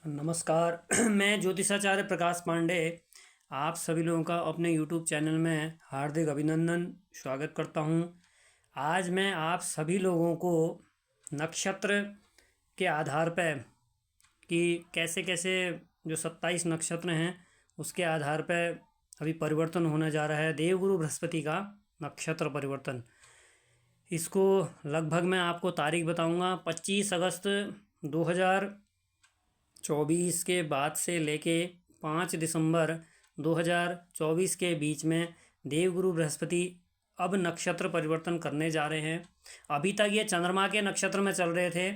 नमस्कार। मैं ज्योतिषाचार्य प्रकाश पांडे आप सभी लोगों का अपने यूट्यूब चैनल में हार्दिक अभिनंदन स्वागत करता हूं। आज मैं आप सभी लोगों को नक्षत्र के आधार पर कि कैसे कैसे जो 27 नक्षत्र हैं उसके आधार पर अभी परिवर्तन होने जा रहा है। देवगुरु बृहस्पति का नक्षत्र परिवर्तन, इसको लगभग मैं आपको तारीख बताऊंगा। 25 अगस्त 2024 के बाद से लेके 5 दिसंबर 2024 के बीच में देवगुरु बृहस्पति अब नक्षत्र परिवर्तन करने जा रहे हैं। अभी तक ये चंद्रमा के नक्षत्र में चल रहे थे,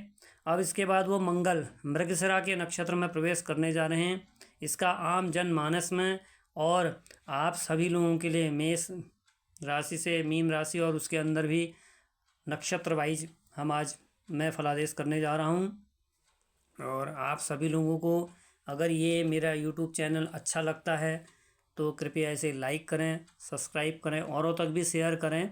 अब इसके बाद वो मंगल मृगशिरा के नक्षत्र में प्रवेश करने जा रहे हैं। इसका आम जनमानस में और आप सभी लोगों के लिए मेष राशि से मीन राशि और उसके अंदर भी नक्षत्र वाइज आज मैं फलादेश करने जा रहा हूँ। और आप सभी लोगों को अगर ये मेरा यूट्यूब चैनल अच्छा लगता है तो कृपया इसे लाइक करें, सब्सक्राइब करें, औरों तक भी शेयर करें,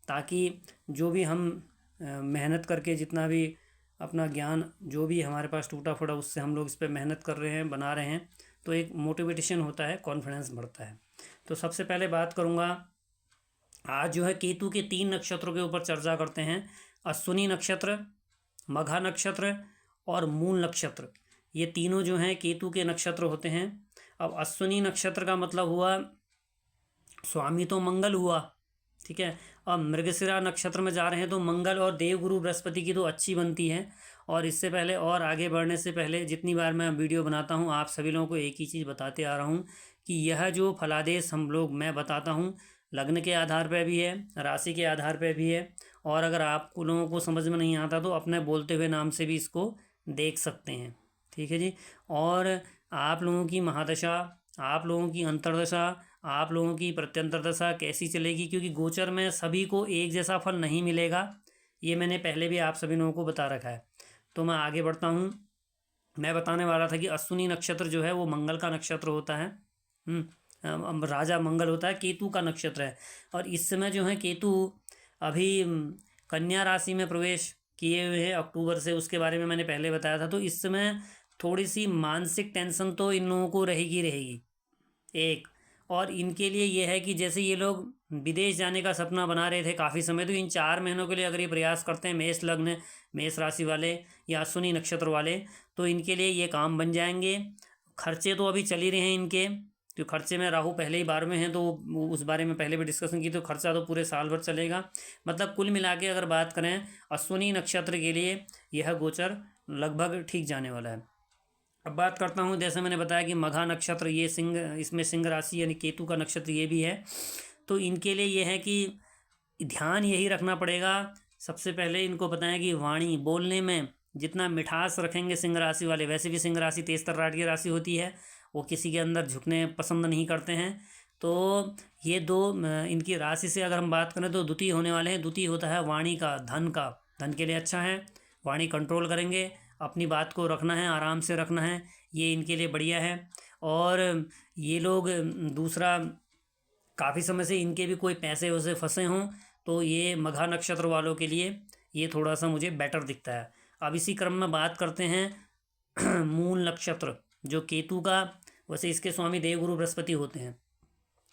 ताकि जो भी हम मेहनत करके जितना भी अपना ज्ञान जो भी हमारे पास टूटा फूटा उससे हम लोग इस पर मेहनत कर रहे हैं, बना रहे हैं, तो एक मोटिवेशन होता है, कॉन्फिडेंस बढ़ता है। तो सबसे पहले बात करूँगा, आज जो है केतु के 3 नक्षत्रों के ऊपर चर्चा करते हैं। अश्विनी नक्षत्र, मघा नक्षत्र और मूल नक्षत्र, ये तीनों जो हैं केतु के नक्षत्र होते हैं। अब अश्विनी नक्षत्र का मतलब हुआ स्वामी तो मंगल हुआ, ठीक है। अब मृगशिरा नक्षत्र में जा रहे हैं तो मंगल और देवगुरु बृहस्पति की तो अच्छी बनती है। और इससे पहले और आगे बढ़ने से पहले जितनी बार मैं वीडियो बनाता हूँ आप सभी लोगों को एक ही चीज़ बताते आ रहा हूँ कि यह जो फलादेश मैं बताता हूँ लग्न के आधार पर भी है, राशि के आधार पर भी है, और अगर आप लोगों को समझ में नहीं आता तो अपने बोलते हुए नाम से भी इसको देख सकते हैं, ठीक है जी। और आप लोगों की महादशा, आप लोगों की अंतर्दशा, आप लोगों की प्रत्यंतर दशा कैसी चलेगी, क्योंकि गोचर में सभी को एक जैसा फल नहीं मिलेगा, ये मैंने पहले भी आप सभी लोगों को बता रखा है। तो मैं आगे बढ़ता हूँ। मैं बताने वाला था कि अश्विनी नक्षत्र जो है वो मंगल का नक्षत्र होता है। राजा मंगल होता है, केतु का नक्षत्र है। और इस समय जो है केतु अभी कन्या राशि में प्रवेश किए हुए हैं अक्टूबर से, उसके बारे में मैंने पहले बताया था। तो इस समय थोड़ी सी मानसिक टेंशन तो इन लोगों को रहेगी एक। और इनके लिए ये है कि जैसे ये लोग विदेश जाने का सपना बना रहे थे काफ़ी समय, तो इन 4 महीनों के लिए अगर ये प्रयास करते हैं मेष लग्न, मेष राशि वाले या अश्विनी नक्षत्र वाले, तो इनके लिए ये काम बन जाएंगे। खर्चे तो अभी चल ही रहे हैं इनके, तो खर्चे में राहु पहले ही 12 में है, तो उस बारे में पहले भी डिस्कशन की, तो खर्चा तो पूरे साल भर चलेगा। मतलब कुल मिला के अगर बात करें अश्विनी नक्षत्र के लिए यह गोचर लगभग ठीक जाने वाला है। अब बात करता हूँ, जैसे मैंने बताया कि मघा नक्षत्र, ये सिंह, इसमें सिंह राशि यानी केतु का नक्षत्र ये भी है। तो इनके लिए ये है कि ध्यान यही रखना पड़ेगा। सबसे पहले इनको बताएं कि वाणी बोलने में जितना मिठास रखेंगे सिंह राशि वाले, वैसे भी सिंह राशि तेज तर्राट की राशि होती है, वो किसी के अंदर झुकने पसंद नहीं करते हैं। तो ये दो इनकी राशि से अगर हम बात करें तो द्वितीय होने वाले हैं। द्वितीय होता है वाणी का, धन का, धन के लिए अच्छा है। वाणी कंट्रोल करेंगे, अपनी बात को रखना है, आराम से रखना है, ये इनके लिए बढ़िया है। और ये लोग दूसरा, काफ़ी समय से इनके भी कोई पैसे वैसे फंसे हों तो ये मघा नक्षत्र वालों के लिए ये थोड़ा सा मुझे बेटर दिखता है। अब इसी क्रम में बात करते हैं मूल नक्षत्र जो केतु का, वैसे इसके स्वामी देवगुरु बृहस्पति होते हैं,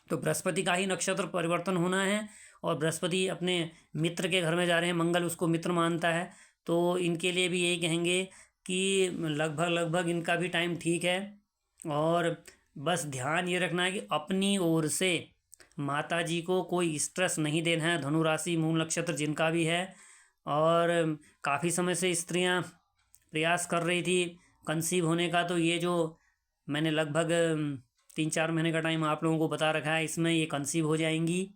तो बृहस्पति का ही नक्षत्र परिवर्तन होना है। और बृहस्पति अपने मित्र के घर में जा रहे हैं, मंगल उसको मित्र मानता है, तो इनके लिए भी यही कहेंगे कि लगभग इनका भी टाइम ठीक है। और बस ध्यान ये रखना है कि अपनी ओर से माता जी को कोई स्ट्रेस नहीं देना है। धनु राशि मूल नक्षत्र जिनका भी है, और काफ़ी समय से स्त्रियां प्रयास कर रही थी कंसीव होने का, तो ये जो मैंने लगभग 3-4 महीने का टाइम आप लोगों को बता रखा है, इसमें ये कंसीव हो जाएंगी।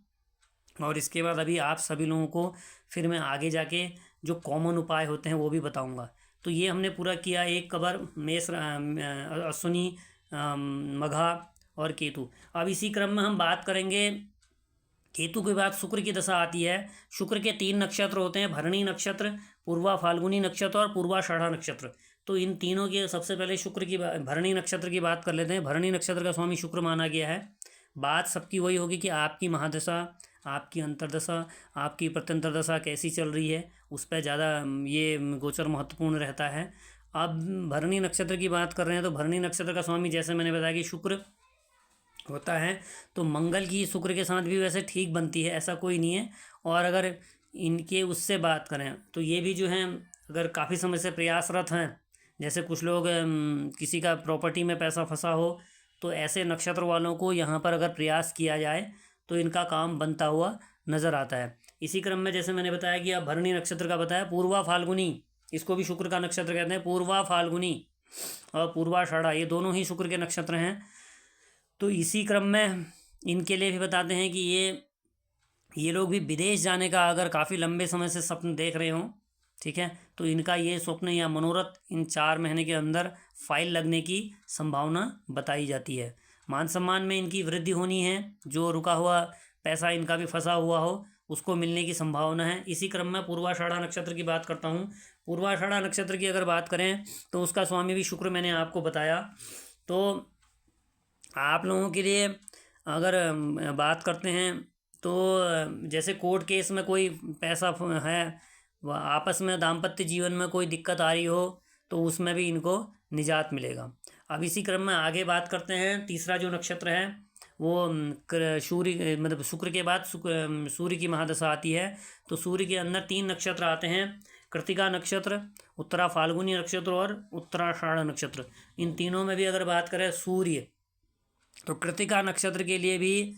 और इसके बाद अभी आप सभी लोगों को फिर मैं आगे जाके जो कॉमन उपाय होते हैं वो भी बताऊंगा। तो ये हमने पूरा किया एक कवर मेष, अश्विनी, मघा और केतु। अब इसी क्रम में हम बात करेंगे, केतु के बाद शुक्र की दशा आती है। शुक्र के 3 नक्षत्र होते हैं, भरणी नक्षत्र, पूर्वा फाल्गुनी नक्षत्र और पूर्वाषाढ़ा नक्षत्र। तो इन तीनों के सबसे पहले शुक्र की, भरणी नक्षत्र की बात कर लेते हैं। भरणी नक्षत्र का स्वामी शुक्र माना गया है। बात सबकी वही होगी कि आपकी महादशा, आपकी अंतर्दशा, आपकी प्रत्यंतर दशा कैसी चल रही है, उस पर ज़्यादा ये गोचर महत्वपूर्ण रहता है। अब भरणी नक्षत्र की बात कर रहे हैं तो भरणी नक्षत्र का स्वामी जैसे मैंने बताया कि शुक्र होता है, तो मंगल की शुक्र के साथ भी वैसे ठीक बनती है, ऐसा कोई नहीं है। और अगर इनके उससे बात करें तो ये भी जो हैं अगर काफ़ी समय से प्रयासरत हैं, जैसे कुछ लोग किसी का प्रॉपर्टी में पैसा फंसा हो, तो ऐसे नक्षत्र वालों को यहाँ पर अगर प्रयास किया जाए तो इनका काम बनता हुआ नज़र आता है। इसी क्रम में जैसे मैंने बताया कि अब भरणी नक्षत्र का बताया, पूर्वा फाल्गुनी, इसको भी शुक्र का नक्षत्र कहते हैं। पूर्वा फाल्गुनी और पूर्वाषाढ़ा ये दोनों ही शुक्र के नक्षत्र हैं। तो इसी क्रम में इनके लिए भी बताते हैं कि ये लोग भी विदेश जाने का अगर काफ़ी लंबे समय से स्वप्न देख रहे हों, ठीक है, तो इनका ये स्वप्न या मनोरथ इन 4 महीने के अंदर फाइल लगने की संभावना बताई जाती है। मान सम्मान में इनकी वृद्धि होनी है, जो रुका हुआ पैसा इनका भी फंसा हुआ हो उसको मिलने की संभावना है। इसी क्रम में पूर्वाषाढ़ा नक्षत्र की बात करता हूँ। पूर्वाषाढ़ा नक्षत्र की अगर बात करें तो उसका स्वामी भी शुक्र मैंने आपको बताया। तो आप लोगों के लिए अगर बात करते हैं तो जैसे कोर्ट केस में कोई पैसा है, आपस में दाम्पत्य जीवन में कोई दिक्कत आ रही हो, तो उसमें भी इनको निजात मिलेगा। अब इसी क्रम में आगे बात करते हैं। तीसरा जो नक्षत्र है वो सूर्य मतलब शुक्र के बाद सूर्य की महादशा आती है। तो सूर्य के अंदर 3 नक्षत्र आते हैं, कृतिका नक्षत्र, उत्तरा फाल्गुनी नक्षत्र और उत्तराषाढ़ नक्षत्र। इन तीनों में भी अगर बात करें सूर्य, तो कृतिका नक्षत्र के लिए भी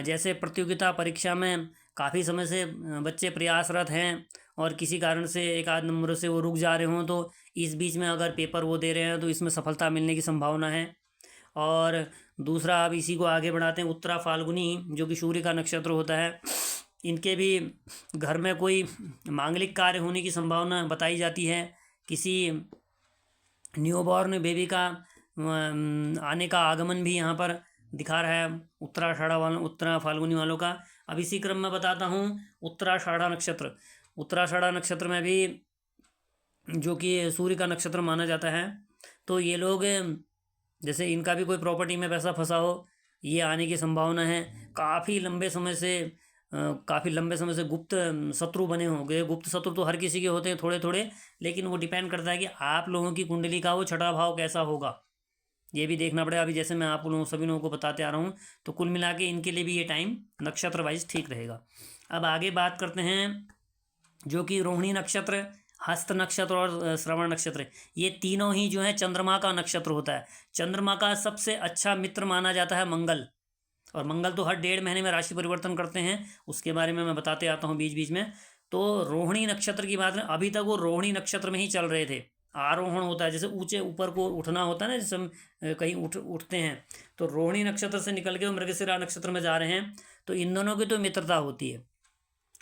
जैसे प्रतियोगिता परीक्षा में काफ़ी समय से बच्चे प्रयासरत हैं और किसी कारण से एक आध नंबर से वो रुक जा रहे हों, तो इस बीच में अगर पेपर वो दे रहे हैं तो इसमें सफलता मिलने की संभावना है। और दूसरा अब इसी को आगे बढ़ाते हैं, उत्तरा फाल्गुनी जो कि सूर्य का नक्षत्र होता है, इनके भी घर में कोई मांगलिक कार्य होने की संभावना बताई जाती है। किसी न्यूबॉर्न बेबी का आने का आगमन भी यहाँ पर दिखा रहा है उत्तरा फाल्गुनी वालों का। अब इसी क्रम में बताता हूँ उत्तराषाढ़ा नक्षत्र। उत्तराषाढ़ा नक्षत्र में भी जो कि सूर्य का नक्षत्र माना जाता है, तो ये लोग जैसे इनका भी कोई प्रॉपर्टी में पैसा फंसा हो, ये आने की संभावना है। काफ़ी लंबे समय से गुप्त शत्रु बने होंगे। गुप्त शत्रु तो हर किसी के होते हैं थोड़े थोड़े, लेकिन वो डिपेंड करता है कि आप लोगों की कुंडली का वो छठा भाव कैसा होगा, ये भी देखना पड़ेगा। अभी जैसे मैं आप लोगों सभी लोगों को बताते आ रहा हूँ, तो कुल मिला के इनके लिए भी ये टाइम नक्षत्र वाइज ठीक रहेगा। अब आगे बात करते हैं जो कि रोहिणी नक्षत्र, हस्त नक्षत्र और श्रवण नक्षत्र, ये तीनों ही जो है चंद्रमा का नक्षत्र होता है। चंद्रमा का सबसे अच्छा मित्र माना जाता है मंगल, और मंगल तो हर 1.5 महीने में राशि परिवर्तन करते हैं, उसके बारे में मैं बताते आता हूँ बीच बीच में। तो रोहिणी नक्षत्र की बात करें, अभी तक वो रोहिणी नक्षत्र में ही चल रहे थे। आरोहण होता है, जैसे ऊंचे ऊपर को उठना होता है ना, जैसे हम कहीं उठते हैं, तो रोहिणी नक्षत्र से निकल के वो मृगशिरा नक्षत्र में जा रहे हैं। तो इन दोनों की तो मित्रता होती है।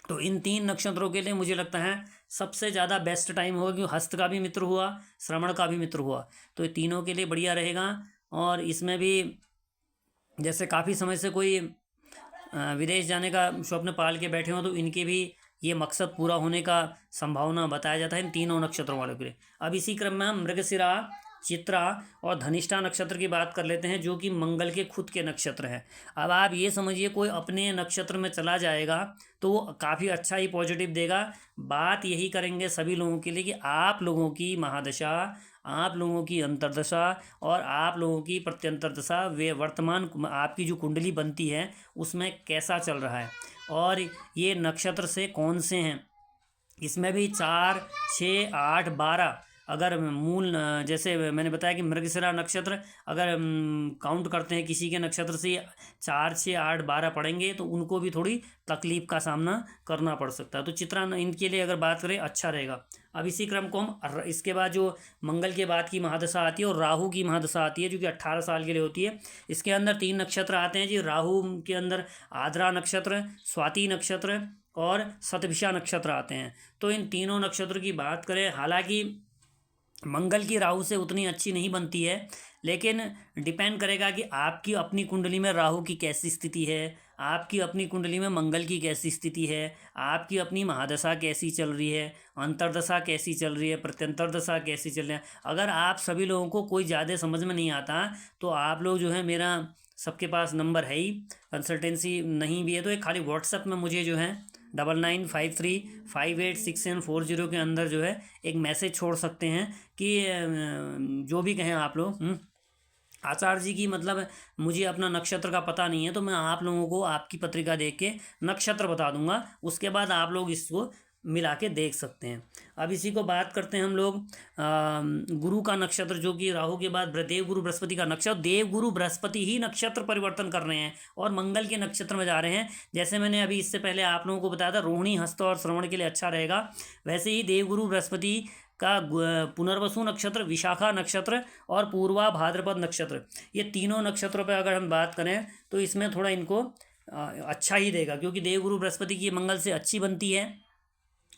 तो इन 3 नक्षत्रों के लिए मुझे लगता है सबसे ज़्यादा बेस्ट टाइम होगा, क्योंकि हस्त का भी मित्र हुआ, श्रवण का भी मित्र हुआ, तो ये तीनों के लिए बढ़िया रहेगा। और इसमें भी जैसे काफ़ी समय से कोई विदेश जाने का स्वप्न पाल के बैठे हों, तो इनके भी ये मकसद पूरा होने का संभावना बताया जाता है इन तीनों नक्षत्रों वालों के लिए। अब इसी क्रम में हम मृगशिरा, चित्रा और धनिष्ठा नक्षत्र की बात कर लेते हैं, जो कि मंगल के खुद के नक्षत्र हैं। अब आप ये समझिए, कोई अपने नक्षत्र में चला जाएगा तो वो काफ़ी अच्छा ही पॉजिटिव देगा। बात यही करेंगे सभी लोगों के लिए कि आप लोगों की महादशा, आप लोगों की अंतर्दशा और आप लोगों की प्रत्यंतर दशा, वे वर्तमान आपकी जो कुंडली बनती है उसमें कैसा चल रहा है, और ये नक्षत्र से कौन से हैं। इसमें भी 4, 6, 8, 12 अगर मूल, जैसे मैंने बताया कि मृगशिरा नक्षत्र अगर काउंट करते हैं किसी के नक्षत्र से 4, 6, 8, 12 पढ़ेंगे, तो उनको भी थोड़ी तकलीफ का सामना करना पड़ सकता है। तो चित्रा इनके लिए अगर बात करें अच्छा रहेगा। अब इसी क्रम को हम इसके बाद जो मंगल के बाद की महादशा आती है और राहु की महादशा आती है, जो कि 18 साल के लिए होती है। इसके अंदर 3 नक्षत्र आते हैं जी। राहु के अंदर आद्रा नक्षत्र, स्वाति नक्षत्र और शतभिषा नक्षत्र आते हैं। तो इन तीनों नक्षत्र की बात करें, हालांकि मंगल की राहु से उतनी अच्छी नहीं बनती है, लेकिन डिपेंड करेगा कि आपकी अपनी कुंडली में राहु की कैसी स्थिति है, आपकी अपनी कुंडली में मंगल की कैसी स्थिति है, आपकी अपनी महादशा कैसी चल रही है, अंतर्दशा कैसी चल रही है, प्रत्यंतर दशा कैसी चल रही है। अगर आप सभी लोगों को कोई ज़्यादा समझ में नहीं आता, तो आप लोग जो है, मेरा सबके पास नंबर है ही, कंसल्टेंसी नहीं भी है तो एक खाली व्हाट्सएप में मुझे जो है 9953586740 के अंदर जो है एक मैसेज छोड़ सकते हैं कि जो भी कहें आप लोग। आचार्य जी की मतलब मुझे अपना नक्षत्र का पता नहीं है, तो मैं आप लोगों को आपकी पत्रिका देख के नक्षत्र बता दूंगा, उसके बाद आप लोग इसको मिला के देख सकते हैं। अब इसी को बात करते हैं हम लोग गुरु का नक्षत्र, जो कि राहु के बाद देव गुरु बृहस्पति का नक्षत्र। देव गुरु बृहस्पति ही नक्षत्र परिवर्तन कर रहे हैं और मंगल के नक्षत्र में जा रहे हैं। जैसे मैंने अभी इससे पहले आप लोगों को बताया था रोहिणी, हस्त और श्रवण के लिए अच्छा रहेगा, वैसे ही देव गुरु बृहस्पति का पुनर्वसु नक्षत्र, विशाखा नक्षत्र और पूर्वा भाद्रपद नक्षत्र, ये तीनों नक्षत्रों पर अगर हम बात करें तो इसमें थोड़ा इनको अच्छा ही देगा, क्योंकि देवगुरु बृहस्पति की मंगल से अच्छी बनती है।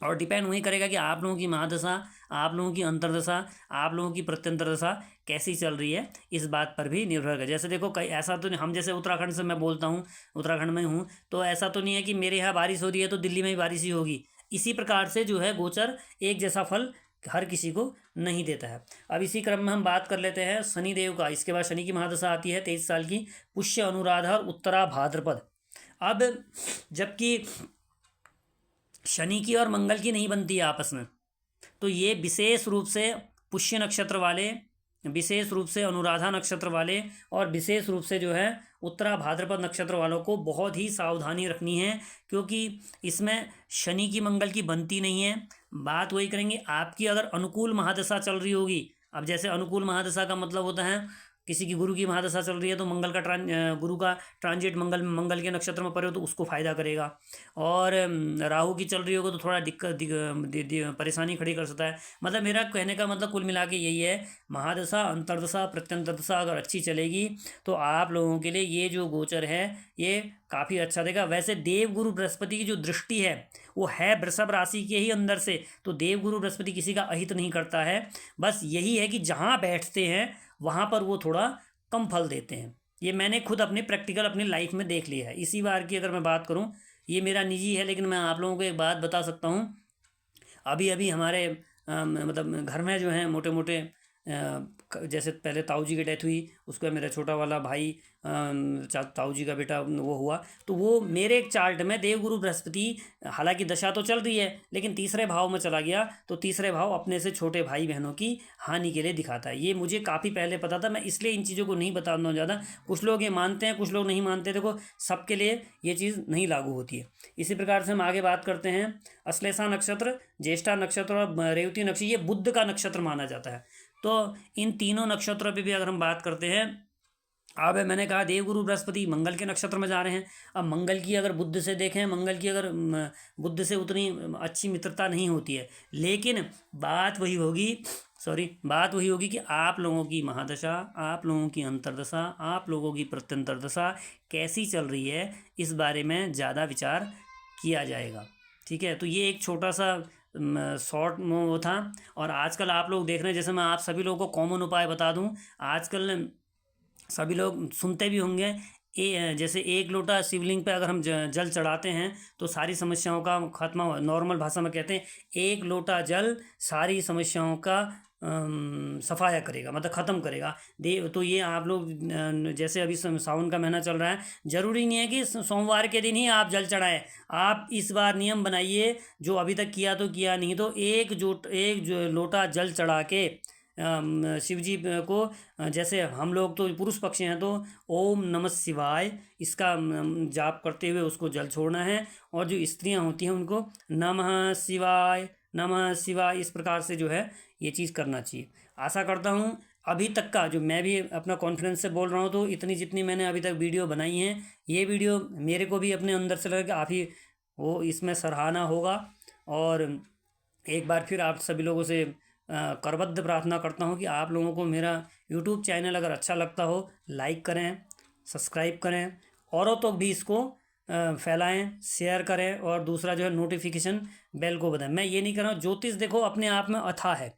और डिपेंड वही करेगा कि आप लोगों की महादशा, आप लोगों की अंतर्दशा, आप लोगों की प्रत्यंतर दशा कैसी चल रही है, इस बात पर भी निर्भर करेगा। जैसे देखो कई ऐसा तो नहीं, हम जैसे उत्तराखंड से मैं बोलता हूँ, उत्तराखंड में हूँ, तो ऐसा तो नहीं है कि मेरे यहाँ बारिश हो रही है तो दिल्ली में भी बारिश ही होगी। इसी प्रकार से जो है गोचर एक जैसा फल हर किसी को नहीं देता है। अब इसी क्रम में हम बात कर लेते हैं शनि देव का। इसके बाद शनि की महादशा आती है 23 साल की, पुष्य अनुराधा और उत्तरा भाद्रपद। अब जबकि शनि की और मंगल की नहीं बनती है आपस में, तो ये विशेष रूप से पुष्य नक्षत्र वाले, विशेष रूप से अनुराधा नक्षत्र वाले और विशेष रूप से जो है उत्तरा भाद्रपद नक्षत्र वालों को बहुत ही सावधानी रखनी है, क्योंकि इसमें शनि की मंगल की बनती नहीं है। बात वही करेंगे, आपकी अगर अनुकूल महादशा चल रही होगी, अब जैसे अनुकूल महादशा का मतलब होता है किसी की गुरु की महादशा चल रही है तो मंगल का गुरु का ट्रांजिट मंगल के नक्षत्र में पड़े हो तो उसको फायदा करेगा, और राहु की चल रही होगी तो थोड़ा दिक्कत परेशानी खड़ी कर सकता है। मतलब मेरा कहने का मतलब कुल मिला के यही है, महादशा, अंतर्दशा, प्रत्यंतर दशा अगर अच्छी चलेगी तो आप लोगों के लिए ये जो गोचर है ये काफ़ी अच्छा देगा। वैसे देव गुरु बृहस्पति की जो दृष्टि है वो है वृषभ राशि के ही अंदर से, तो देव गुरु बृहस्पति किसी का अहित नहीं करता है, बस यही है कि जहाँ बैठते हैं वहाँ पर वो थोड़ा कम फल देते हैं। ये मैंने खुद अपने प्रैक्टिकल अपनी लाइफ में देख लिया है। इसी बार की अगर मैं बात करूँ, ये मेरा निजी है, लेकिन मैं आप लोगों को एक बात बता सकता हूँ। अभी अभी हमारे मतलब घर में जो हैं मोटे मोटे जैसे पहले ताऊ जी की डेथ हुई, उसका मेरा छोटा वाला भाई ताऊ जी का बेटा वो हुआ, तो वो मेरे एक चार्ट में देवगुरु बृहस्पति, हालांकि दशा तो चल रही है लेकिन तीसरे भाव में चला गया, तो तीसरे भाव अपने से छोटे भाई बहनों की हानि के लिए दिखाता है। ये मुझे काफ़ी पहले पता था, मैं इसलिए इन चीज़ों को नहीं बता रहा हूँ ज़्यादा। कुछ लोग ये मानते हैं, कुछ लोग नहीं मानते, देखो सबके लिए ये चीज़ नहीं लागू होती है। इसी प्रकार से हम आगे बात करते हैं। अश्लेषा नक्षत्र, ज्येष्ठा नक्षत्र और रेवती नक्षत्र, ये बुध का नक्षत्र माना जाता है। तो इन तीनों नक्षत्रों पे भी अगर हम बात करते हैं, अब मैंने कहा देवगुरु बृहस्पति मंगल के नक्षत्र में जा रहे हैं। अब मंगल की अगर बुध से देखें, मंगल की अगर बुध से उतनी अच्छी मित्रता नहीं होती है, लेकिन बात वही होगी कि आप लोगों की महादशा, आप लोगों की अंतर्दशा, आप लोगों की प्रत्यंतर दशा कैसी चल रही है, इस बारे में ज़्यादा विचार किया जाएगा। ठीक है, तो ये एक छोटा सा शॉर्ट वो था। और आजकल आप लोग देख रहे हैं, जैसे मैं आप सभी लोगों को कॉमन उपाय बता दूं, आजकल सभी लोग सुनते भी होंगे, जैसे एक लोटा शिवलिंग पे अगर हम जल चढ़ाते हैं तो सारी समस्याओं का खात्मा, नॉर्मल भाषा में कहते हैं एक लोटा जल सारी समस्याओं का सफाया करेगा, मतलब ख़त्म करेगा। तो ये आप लोग जैसे अभी सावन का महीना चल रहा है, ज़रूरी नहीं है कि सोमवार के दिन ही आप जल चढ़ाएं। आप इस बार नियम बनाइए, जो अभी तक किया तो किया, नहीं तो एक जो लोटा जल चढ़ा के शिव जी को, जैसे हम लोग तो पुरुष पक्ष हैं तो ओम नमः शिवाय इसका जाप करते हुए उसको जल छोड़ना है, और जो स्त्रियां होती हैं उनको नमः शिवाय नमः शिवाय इस प्रकार से जो है ये चीज़ करना चाहिए। आशा करता हूँ अभी तक का जो मैं भी अपना कॉन्फिडेंस से बोल रहा हूँ, तो इतनी जितनी मैंने अभी तक वीडियो बनाई हैं, ये वीडियो मेरे को भी अपने अंदर से लगा कि आप ही वो इसमें सराहना होगा। और एक बार फिर आप सभी लोगों से करबद्ध प्रार्थना करता हूँ कि आप लोगों को मेरा यूट्यूब चैनल अगर अच्छा लगता हो, लाइक करें, सब्सक्राइब करें, औरों तक भी इसको फैलाएं, शेयर करें, और दूसरा जो है नोटिफिकेशन बेल को बताएं। मैं ये नहीं कर रहा हूँ, ज्योतिष देखो अपने आप में अथाह है,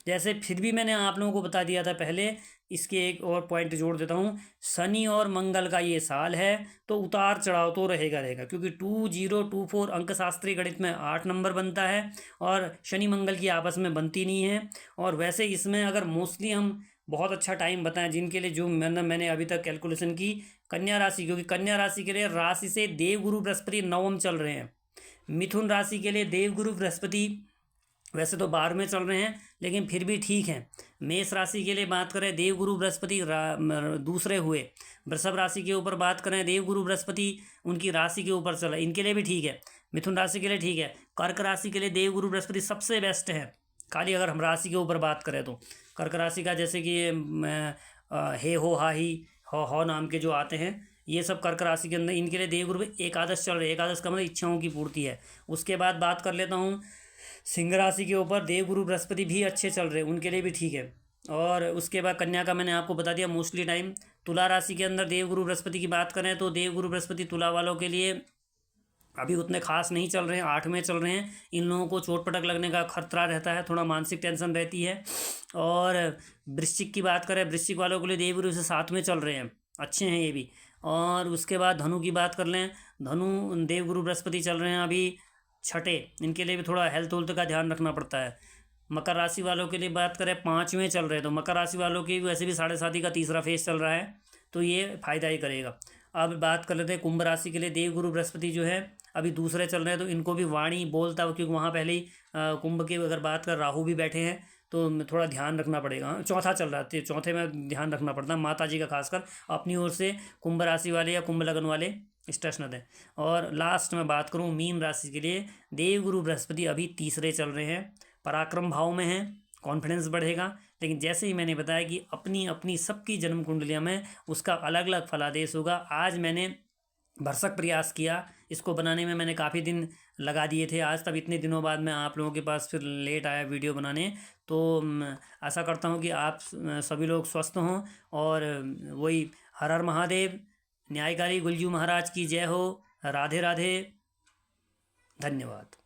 जैसे फिर भी मैंने आप लोगों को बता दिया था पहले, इसके एक और पॉइंट जोड़ देता हूँ। शनि और मंगल का ये साल है तो उतार चढ़ाव तो रहेगा, क्योंकि 2024 अंक शास्त्रीय गणित में 8 नंबर बनता है और शनि मंगल की आपस में बनती नहीं है। और वैसे इसमें अगर मोस्टली हम बहुत अच्छा टाइम बताएं, जिनके लिए जो मैंने अभी तक कैलकुलेशन की, कन्या राशि, क्योंकि कन्या राशि के लिए राशि से देवगुरु बृहस्पति नवम चल रहे हैं, मिथुन राशि के लिए देवगुरु बृहस्पति वैसे तो 12वें चल रहे हैं, लेकिन फिर भी ठीक है। मेष राशि के लिए बात करें, देवगुरु बृहस्पति दूसरे हुए। वृषभ राशि के ऊपर बात करें, देवगुरु बृहस्पति उनकी राशि के ऊपर चला, इनके लिए भी ठीक है। मिथुन राशि के लिए ठीक है। कर्क राशि के लिए देवगुरु बृहस्पति सबसे बेस्ट है। खाली अगर हम राशि के ऊपर बात करें तो कर्क राशि का, जैसे कि हे हो हा ही हो नाम के जो आते हैं, ये सब कर्क राशि के अंदर, इनके लिए देवगुरु एकादश चल रहे। एकादश का मतलब इच्छाओं की पूर्ति है। उसके बाद बात कर लेता हूँ सिंह राशि के ऊपर, देवगुरु बृहस्पति भी अच्छे चल रहे, उनके लिए भी ठीक है। और उसके बाद कन्या का मैंने आपको बता दिया मोस्टली टाइम। तुला राशि के अंदर देवगुरु बृहस्पति की बात करें तो देवगुरु बृहस्पति तुला वालों के लिए अभी उतने खास नहीं चल रहे हैं, 8वें चल रहे हैं। इन लोगों को चोट पटक लगने का खतरा रहता है, थोड़ा मानसिक टेंशन रहती है। और वृश्चिक की बात करें, वृश्चिक वालों के लिए देवगुरु से 7वें चल रहे हैं, अच्छे हैं ये भी। और उसके बाद धनु की बात कर लें, धनु देवगुरु बृहस्पति चल रहे हैं अभी 6ठे, इनके लिए भी थोड़ा हेल्थ वेल्थ का ध्यान रखना पड़ता है। मकर राशि वालों के लिए बात करें 5वें चल रहे हैं, तो मकर राशि वालों की वैसे भी 7.5 का तीसरा फेज चल रहा है, तो ये फायदा ही करेगा। अब बात कर लेते हैं कुंभ राशि के लिए, देवगुरु बृहस्पति जो है अभी दूसरे चल रहे हैं, तो इनको भी वाणी बोलता, क्योंकि वहाँ पहले ही कुंभ की अगर बात कर राहु भी बैठे हैं, तो थोड़ा ध्यान रखना पड़ेगा। चौथा चल रहा है, चौथे में ध्यान रखना पड़ता है, माता जी का खासकर अपनी ओर से कुंभ राशि वाले या कुंभ लगन वाले स्टेशन दें। और लास्ट में बात करूँ मीन राशि के लिए, देवगुरु बृहस्पति अभी तीसरे चल रहे हैं, पराक्रम भाव में हैं, कॉन्फिडेंस बढ़ेगा। लेकिन जैसे ही मैंने बताया कि अपनी अपनी सबकी जन्म कुंडलियाँ में उसका अलग अलग फलादेश होगा। आज मैंने भरसक प्रयास किया, इसको बनाने में मैंने काफ़ी दिन लगा दिए थे। आज तब इतने दिनों बाद मैं आप लोगों के पास फिर लेट आया वीडियो बनाने, तो आशा करता हूँ कि आप सभी लोग स्वस्थ हों। और वही हर हर महादेव, न्यायकारी गुलजू महाराज की जय हो। राधे राधे, धन्यवाद।